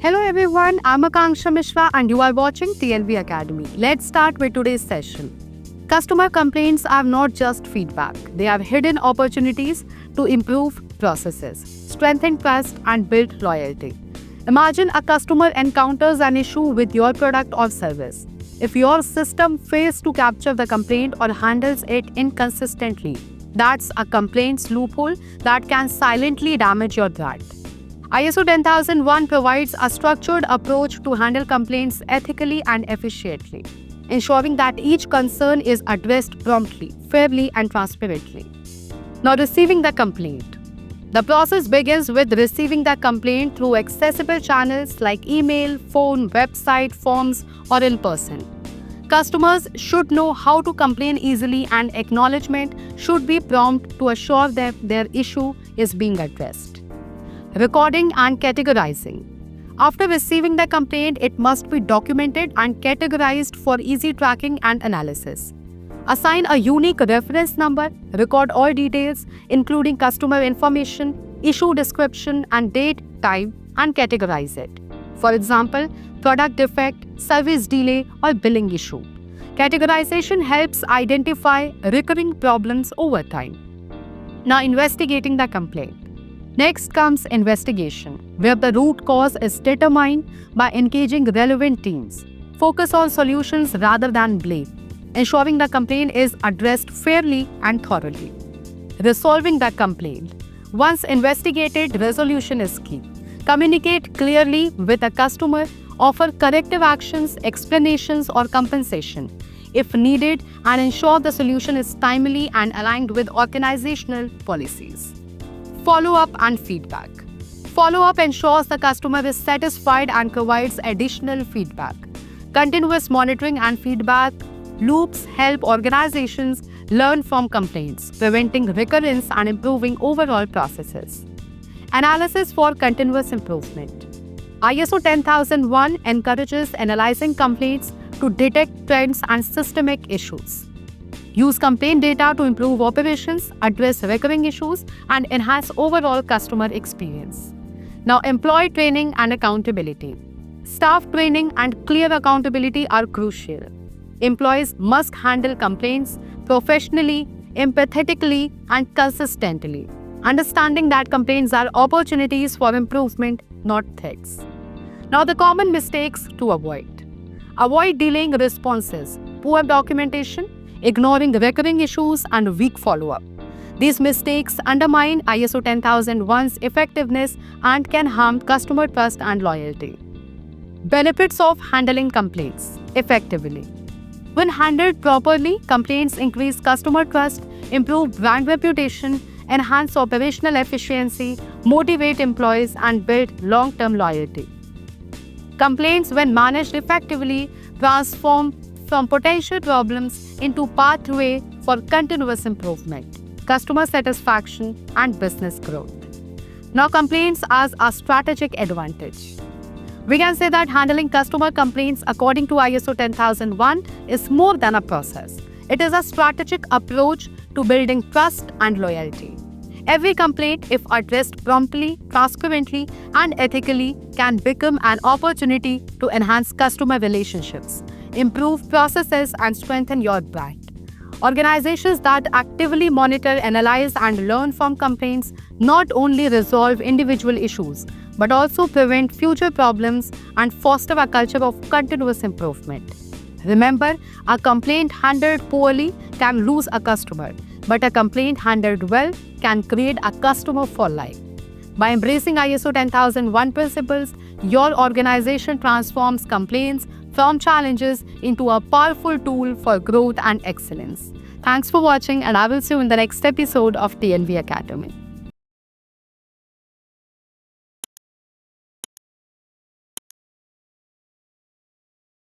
Hello everyone, I'm Akanksha Mishra and you are watching TNV Academy. Let's start with today's session. Customer complaints are not just feedback, they are hidden opportunities to improve processes, strengthen trust, and build loyalty. Imagine a customer encounters an issue with your product or service. If your system fails to capture the complaint or handles it inconsistently, that's a complaints loophole that can silently damage your brand. ISO 10001 provides a structured approach to handle complaints ethically and efficiently, ensuring that each concern is addressed promptly, fairly, and transparently. Now, receiving the complaint. The process begins with receiving the complaint through accessible channels like email, phone, website, forms, or in person. Customers should know how to complain easily, and acknowledgement should be prompt to assure that their issue is being addressed. Recording and categorizing. After receiving the complaint, it must be documented and categorized for easy tracking and analysis. Assign a unique reference number, record all details, including customer information, issue description, and date, time, and categorize it. For example, product defect, service delay, or billing issue. Categorization helps identify recurring problems over time. Now, investigating the complaint. Next comes investigation, where the root cause is determined by engaging relevant teams. Focus on solutions rather than blame, ensuring the complaint is addressed fairly and thoroughly. Resolving the complaint. Once investigated, resolution is key. Communicate clearly with the customer, offer corrective actions, explanations, or compensation if needed, and ensure the solution is timely and aligned with organizational policies. Follow-up and feedback. Follow-up ensures the customer is satisfied and provides additional feedback. Continuous monitoring and feedback loops help organizations learn from complaints, preventing recurrence and improving overall processes. Analysis for continuous improvement. ISO 10001 encourages analyzing complaints to detect trends and systemic issues. Use complaint data to improve operations, address recurring issues, and enhance overall customer experience. Now, employee training and accountability. Staff training and clear accountability are crucial. Employees must handle complaints professionally, empathetically, and consistently, understanding that complaints are opportunities for improvement, not threats. Now, the common mistakes to avoid. Avoid delaying responses, poor documentation, ignoring recurring issues, and weak follow-up. These mistakes undermine ISO 10001's effectiveness and can harm customer trust and loyalty. Benefits of handling complaints effectively. When handled properly, complaints increase customer trust, improve brand reputation, enhance operational efficiency, motivate employees, and build long-term loyalty. Complaints, when managed effectively, transform from potential problems into pathway for continuous improvement, customer satisfaction, and business growth. Now, complaints as a strategic advantage. We can say that handling customer complaints according to ISO 10001 is more than a process. It is a strategic approach to building trust and loyalty. Every complaint, if addressed promptly, transparently, and ethically, can become an opportunity to enhance customer relationships, improve processes, and strengthen your brand. Organizations that actively monitor, analyze, and learn from complaints not only resolve individual issues, but also prevent future problems and foster a culture of continuous improvement. Remember, a complaint handled poorly can lose a customer, but a complaint handled well can create a customer for life. By embracing ISO 10001 principles, your organization transforms complaints from challenges into a powerful tool for growth and excellence. Thanks for watching, and I will see you in the next episode of TNV Academy.